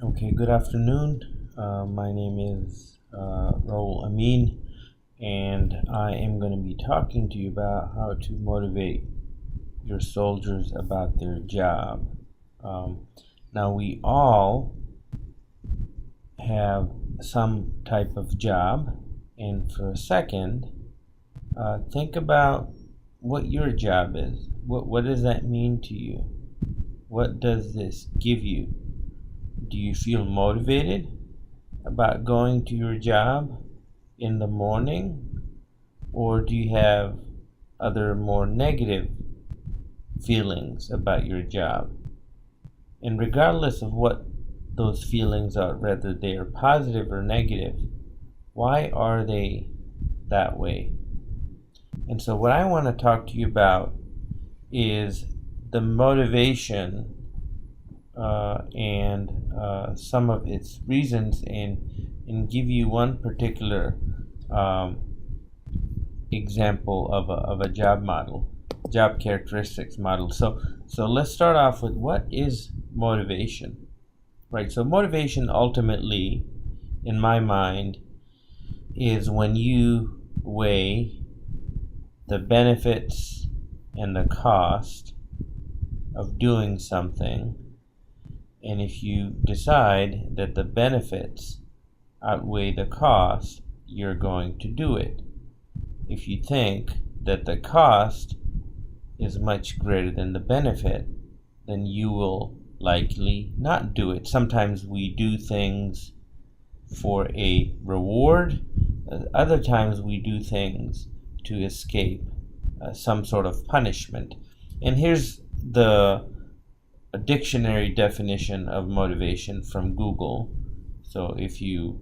Okay, good afternoon. My name is Raul Amin, and I am going to be talking to you about how to motivate your soldiers about their job. Um, Now, we all have some type of job, and for a second, think about what your job is. What does that mean to you? What does this give you? Do you feel motivated about going to your job in the morning, or do you have other more negative feelings about your job? And regardless of what those feelings are, whether they are positive or negative, why are they that way? And so, what I want to talk to you about is the motivation and some of its reasons, and give you one particular um, example of a job model, job characteristics model. So let's start off with what is motivation, right? So motivation ultimately, in my mind, is when you weigh the benefits and the cost of doing something, and if you decide that the benefits outweigh the cost, you're going to do it. If you think that the cost is much greater than the benefit, then you will likely not do it. Sometimes we do things for a reward, other times we do things to escape some sort of punishment. And here's the dictionary definition of motivation from Google. So if you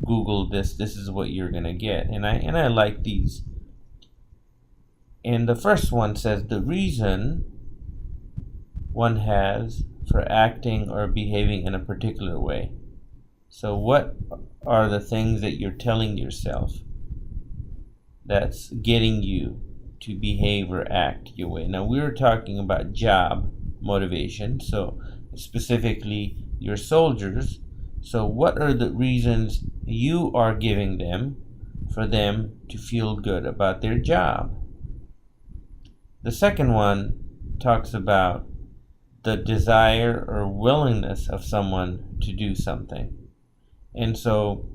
Google this is what you're gonna get. And I like these. And the first one says the reason one has for acting or behaving in a particular way. So what are the things that you're telling yourself that's getting you to behave or act your way? Now we're talking about job motivation, so specifically your soldiers. So what are the reasons you are giving them for them to feel good about their job? The second one talks about the desire or willingness of someone to do something. And so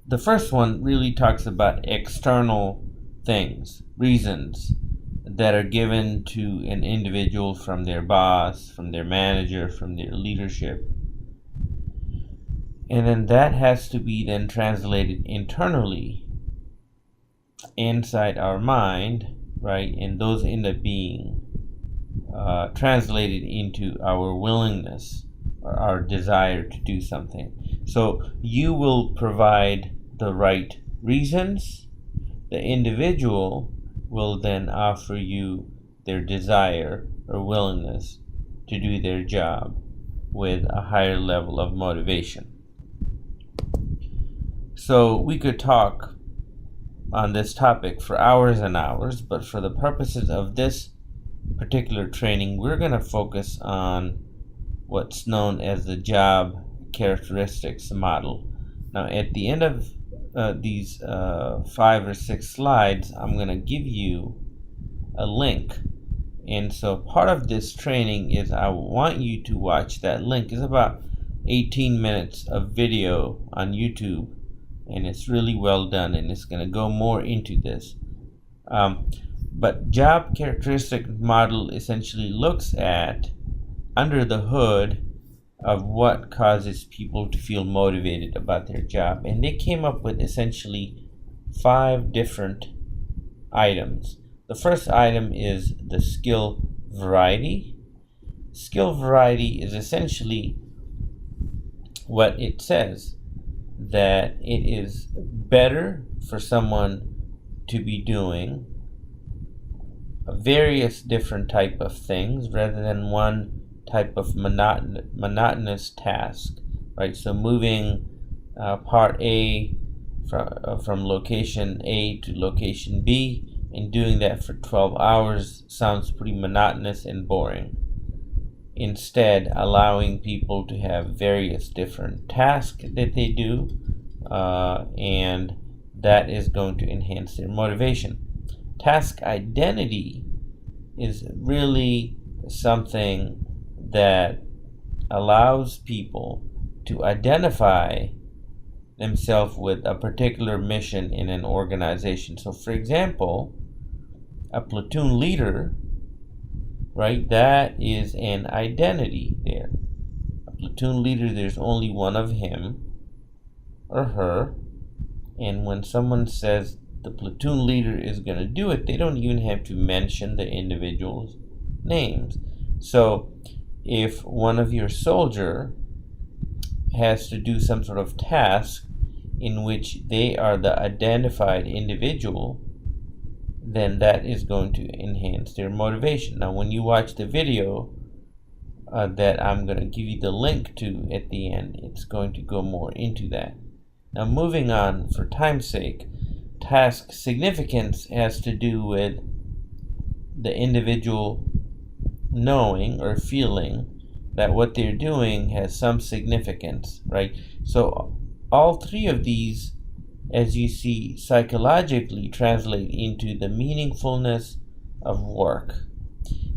the first one really talks about external things, reasons that are given to an individual from their boss, from their manager, from their leadership. And then that has to be then translated internally inside our mind, right? And those end up being translated into our willingness or our desire to do something. So you will provide the right reasons. The individual will then offer you their desire or willingness to do their job with a higher level of motivation. So we could talk on this topic for hours and hours, but for the purposes of this particular training, we're going to focus on what's known as the job characteristics model. Now, at the end of these 5 or 6 slides, I'm going to give you a link. And so part of this training is I want you to watch that link. It's about 18 minutes of video on YouTube, and it's really well done, and it's going to go more into this. But job characteristic model essentially looks at under the hood of what causes people to feel motivated about their job. And they came up with essentially 5 different items. The first item is the skill variety. Skill variety is essentially what it says, that it is better for someone to be doing various different type of things rather than one type of monotonous task, right? So moving part A from location A to location B and doing that for 12 hours sounds pretty monotonous and boring. instead allowing people to have various different tasks that they do, and that is going to enhance their motivation. Task identity is really something that allows people to identify themselves with a particular mission in an organization. So for example, a platoon leader, right, that is an identity there. A platoon leader, there's only one of him or her, and when someone says the platoon leader is going to do it, they don't even have to mention the individual's names. So if one of your soldier has to do some sort of task in which they are the identified individual, then that is going to enhance their motivation. Now when you watch the video that I'm going to give you the link to at the end, it's going to go more into that. Now moving on, for time's sake, task significance has to do with the individual knowing or feeling that what they're doing has some significance, right? So all three of these, as you see, psychologically translate into the meaningfulness of work.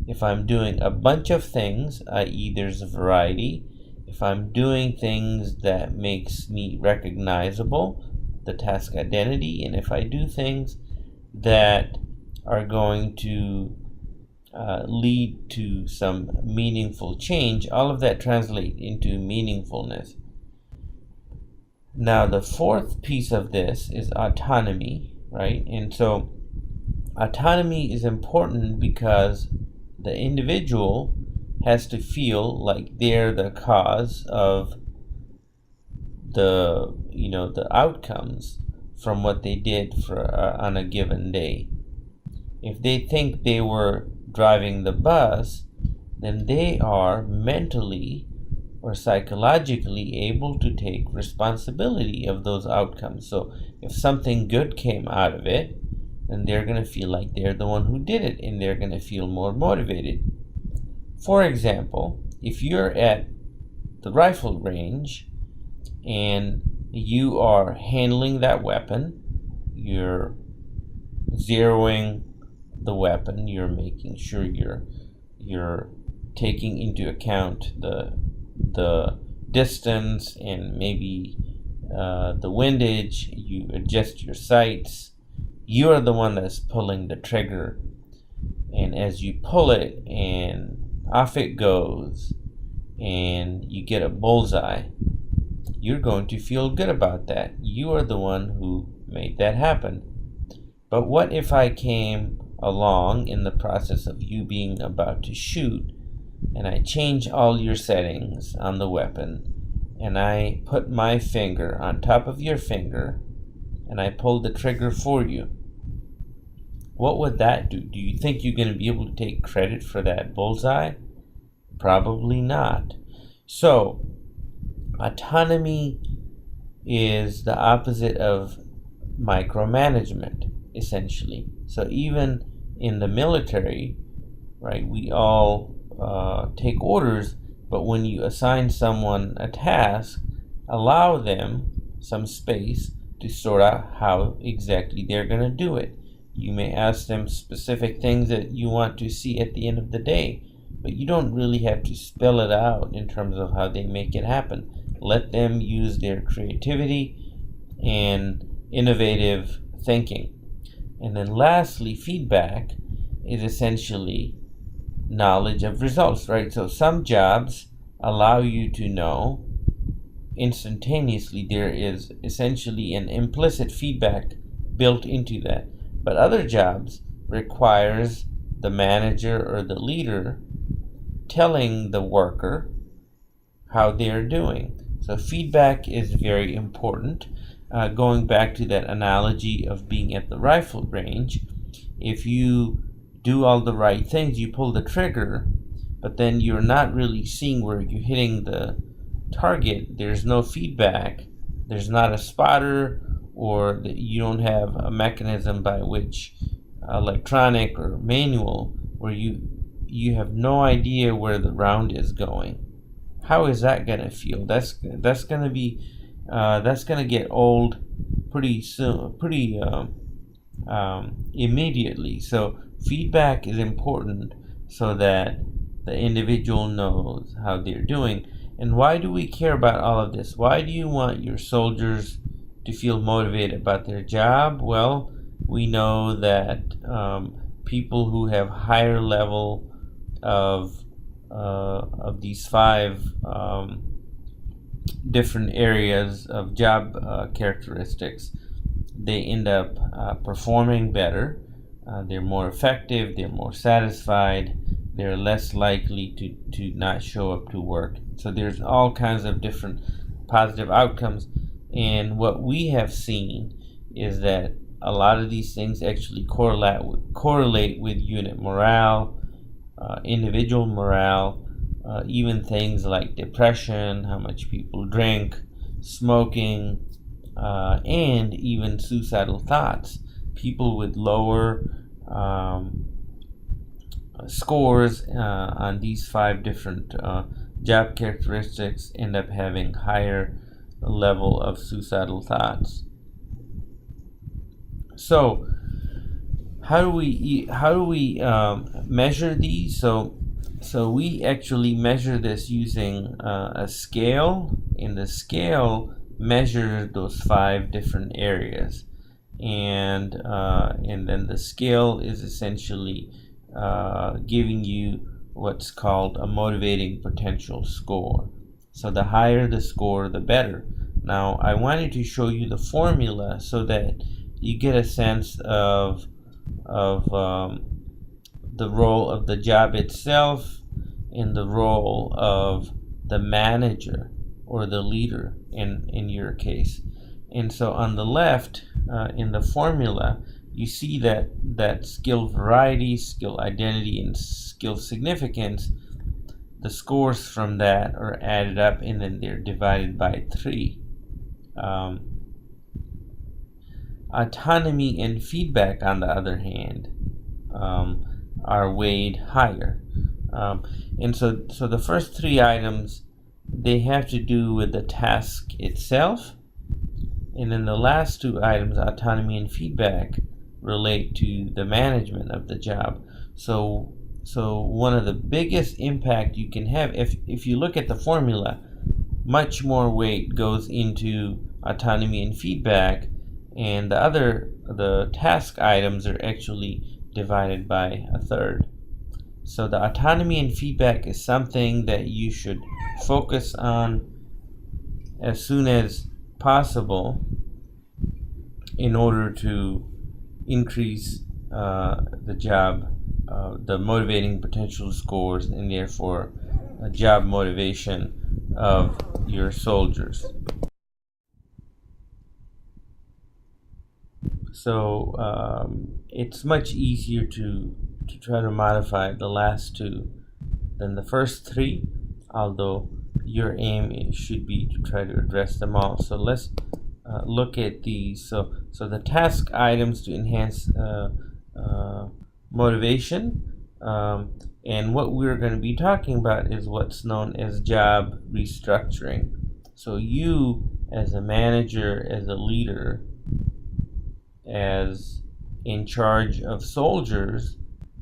If I'm doing a bunch of things, i.e. there's a variety, if I'm doing things that makes me recognizable, the task identity, and if I do things that are going to lead to some meaningful change, all of that translate into meaningfulness. Now the fourth piece of this is autonomy, right? And so autonomy is important because the individual has to feel like they're the cause of the outcomes from what they did on a given day. If they think they were driving the bus, then they are mentally or psychologically able to take responsibility of those outcomes. So if something good came out of it, then they're going to feel like they're the one who did it, and they're going to feel more motivated. For example, if you're at the rifle range and you are handling that weapon, you're zeroing the weapon, you're making sure you're taking into account the distance and maybe the windage, you adjust your sights, you are the one that's pulling the trigger, and as you pull it and off it goes and you get a bullseye, you're going to feel good about that. You are the one who made that happen. But what if I came along in the process of you being about to shoot and I change all your settings on the weapon and I put my finger on top of your finger and I pull the trigger for you? What would that do? Do you think you're going to be able to take credit for that bullseye? Probably not. So autonomy is the opposite of micromanagement, essentially. So even in the military, right, we all take orders, but when you assign someone a task, allow them some space to sort out how exactly they're going to do it. You may ask them specific things that you want to see at the end of the day, but you don't really have to spell it out in terms of how they make it happen. Let them use their creativity and innovative thinking. And then lastly, feedback is essentially knowledge of results, right? So some jobs allow you to know instantaneously. There is essentially an implicit feedback built into that. But other jobs requires the manager or the leader telling the worker how they're doing. So feedback is very important. Going back to that analogy of being at the rifle range, if you do all the right things, you pull the trigger, but then you're not really seeing where you're hitting the target, there's no feedback, there's not a spotter, or you don't have a mechanism by which electronic or manual where you you have no idea where the round is going. How is that gonna feel? That's gonna be that's gonna get old pretty soon, pretty immediately. So feedback is important so that the individual knows how they're doing. And why do we care about all of this? Why do you want your soldiers to feel motivated about their job? Well, we know that people who have higher level of these five different areas of job characteristics, they end up performing better. They're more effective. They're more satisfied. They're less likely to not show up to work. So there's all kinds of different positive outcomes. And what we have seen is that a lot of these things actually correlate with unit morale, individual morale, even things like depression, how much people drink, smoking, and even suicidal thoughts. People with lower scores on these five different job characteristics end up having higher level of suicidal thoughts. So how do we measure these? So we actually measure this using a scale, and the scale measures those five different areas, and then the scale is essentially giving you what's called a motivating potential score. So the higher the score, the better. Now I wanted to show you the formula so that you get a sense of the role of the job itself and the role of the manager or the leader in your case. And so on the left, in the formula, you see that skill variety, skill identity, and skill significance, the scores from that are added up and then they're divided by 3. Autonomy and feedback, on the other hand, are weighed higher. And so the first 3 items, they have to do with the task itself. And then the last 2 items, autonomy and feedback, relate to the management of the job. So one of the biggest impact you can have, if you look at the formula, much more weight goes into autonomy and feedback, and the task items are actually divided by 1/3. So the autonomy and feedback is something that you should focus on as soon as possible in order to increase the motivating potential scores, and therefore job motivation of your soldiers. So it's much easier to try to modify the last 2 than the first 3, although your aim should be to try to address them all. So let's look at these. So the task items to enhance motivation, and what we're going to be talking about is what's known as job restructuring. So you, as a manager, as a leader, as in charge of soldiers,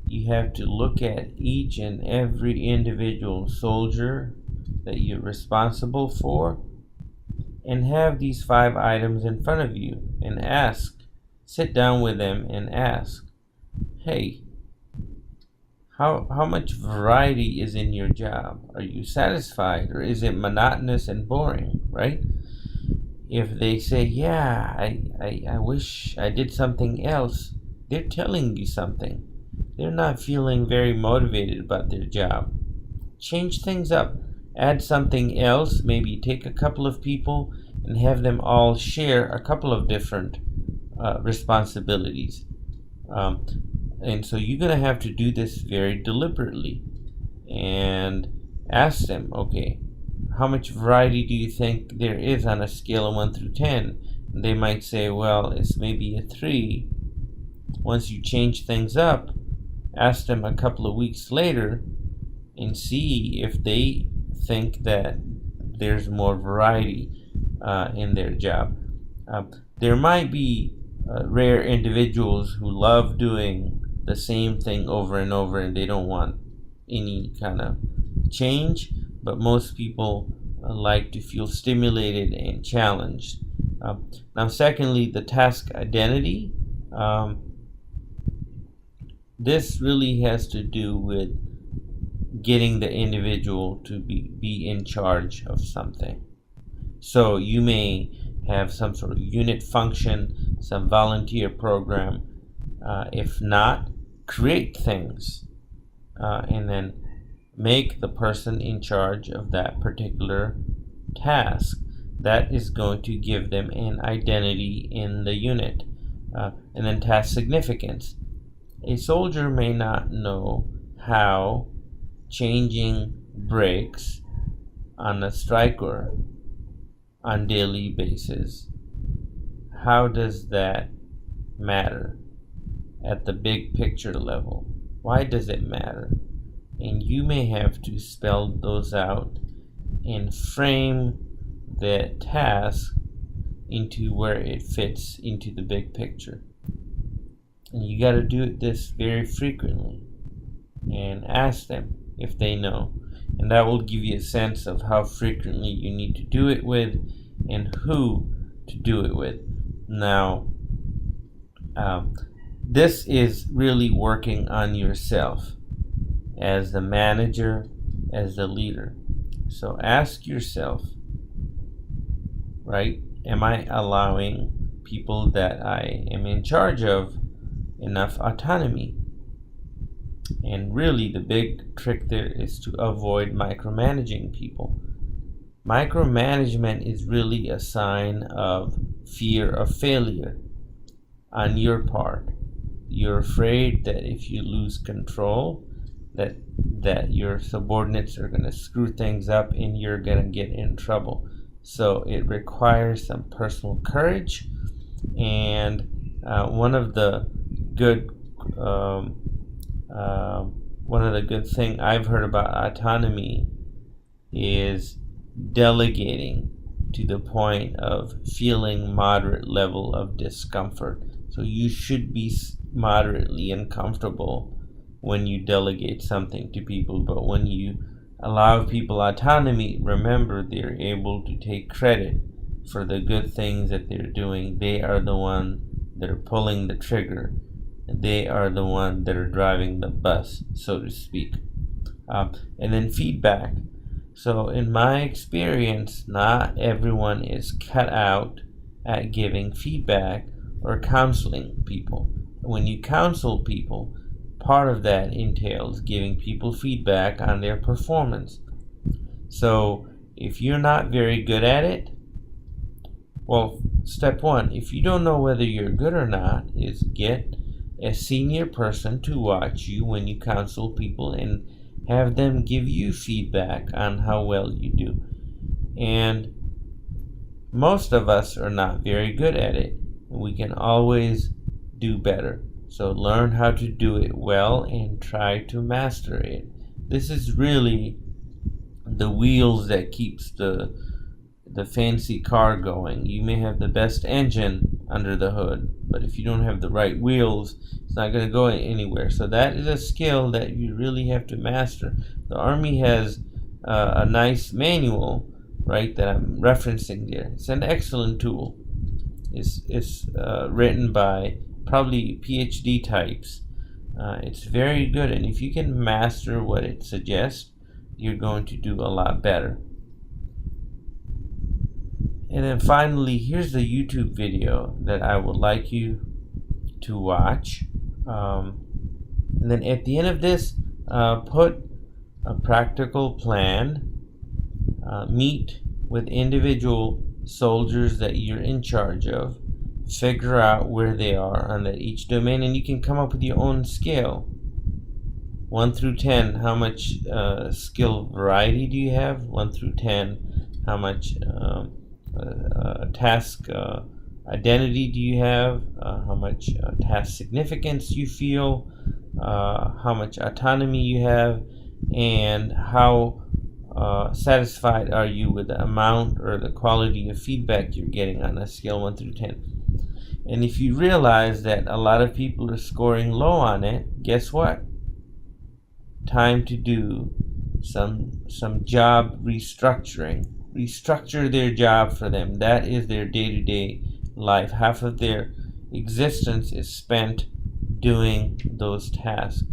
you have to look at each and every individual soldier that you're responsible for and have these 5 items in front of you and sit down with them and ask, hey, how much variety is in your job? Are you satisfied, or is it monotonous and boring, right? If they say, yeah, I wish I did something else, they're telling you something. They're not feeling very motivated about their job. Change things up. Add something else. Maybe take a couple of people and have them all share a couple of different responsibilities. And so you're going to have to do this very deliberately and ask them, okay, how much variety do you think there is on a scale of 1 through 10? And they might say, well, it's maybe a 3. Once you change things up, ask them a couple of weeks later and see if they think that there's more variety in their job. There might be rare individuals who love doing the same thing over and over and they don't want any kind of change, but most people like to feel stimulated and challenged. Now, secondly, the task identity. This really has to do with getting the individual to be in charge of something. So you may have some sort of unit function, some volunteer program. If not, create things and then make the person in charge of that particular task. That is going to give them an identity in the unit. And then task significance. A soldier may not know how changing brakes on a striker on daily basis. How does that matter at the big picture level? Why does it matter? And you may have to spell those out and frame the task into where it fits into the big picture. And you got to do this very frequently and ask them if they know. And that will give you a sense of how frequently you need to do it with and who to do it with. Now, this is really working on yourself as the manager, as the leader. So ask yourself, right? Am I allowing people that I am in charge of enough autonomy? And really the big trick there is to avoid micromanaging people. Micromanagement is really a sign of fear of failure on your part. You're afraid that if you lose control, that your subordinates are going to screw things up and you're going to get in trouble. So it requires some personal courage. And one of the good thing I've heard about autonomy is delegating to the point of feeling moderate level of discomfort. So you should be moderately uncomfortable when you delegate something to people, but when you allow people autonomy, remember they're able to take credit for the good things that they're doing. They are the one that are pulling the trigger. They are the one that are driving the bus, so to speak. And then feedback. So in my experience, not everyone is cut out at giving feedback or counseling people. When you counsel people, part of that entails giving people feedback on their performance. So if you're not very good at it, well, step one, if you don't know whether you're good or not, is get a senior person to watch you when you counsel people and have them give you feedback on how well you do. And most of us are not very good at it, and we can always do better. So learn how to do it well and try to master it. This is really the wheels that keeps the fancy car going. You may have the best engine under the hood, but if you don't have the right wheels, it's not going to go anywhere. So that is a skill that you really have to master. The Army has a nice manual, right, that I'm referencing there. It's an excellent tool. It's written by probably PhD types. It's very good, and if you can master what it suggests, you're going to do a lot better. And then finally, here's the YouTube video that I would like you to watch. And then at the end of this, put a practical plan, meet with individual soldiers that you're in charge of, figure out where they are on each domain, and you can come up with your own scale. 1 through 10, how much skill variety do you have? 1 through 10, how much task identity do you have, how much task significance you feel, how much autonomy you have, and how satisfied are you with the amount or the quality of feedback you're getting on a scale 1 through 10. And if you realize that a lot of people are scoring low on it, guess what? Time to do some job restructuring. Restructure their job for them. That is their day-to-day life. Half of their existence is spent doing those tasks.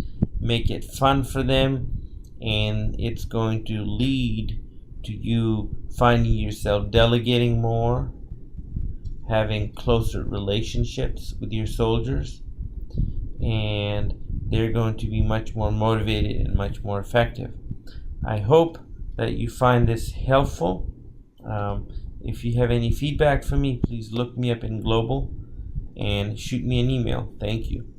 Make it fun for them, and it's going to lead to you finding yourself delegating more, having closer relationships with your soldiers, and they're going to be much more motivated and much more effective. I hope that you find this helpful. If you have any feedback for me, please look me up in Global and shoot me an email. Thank you.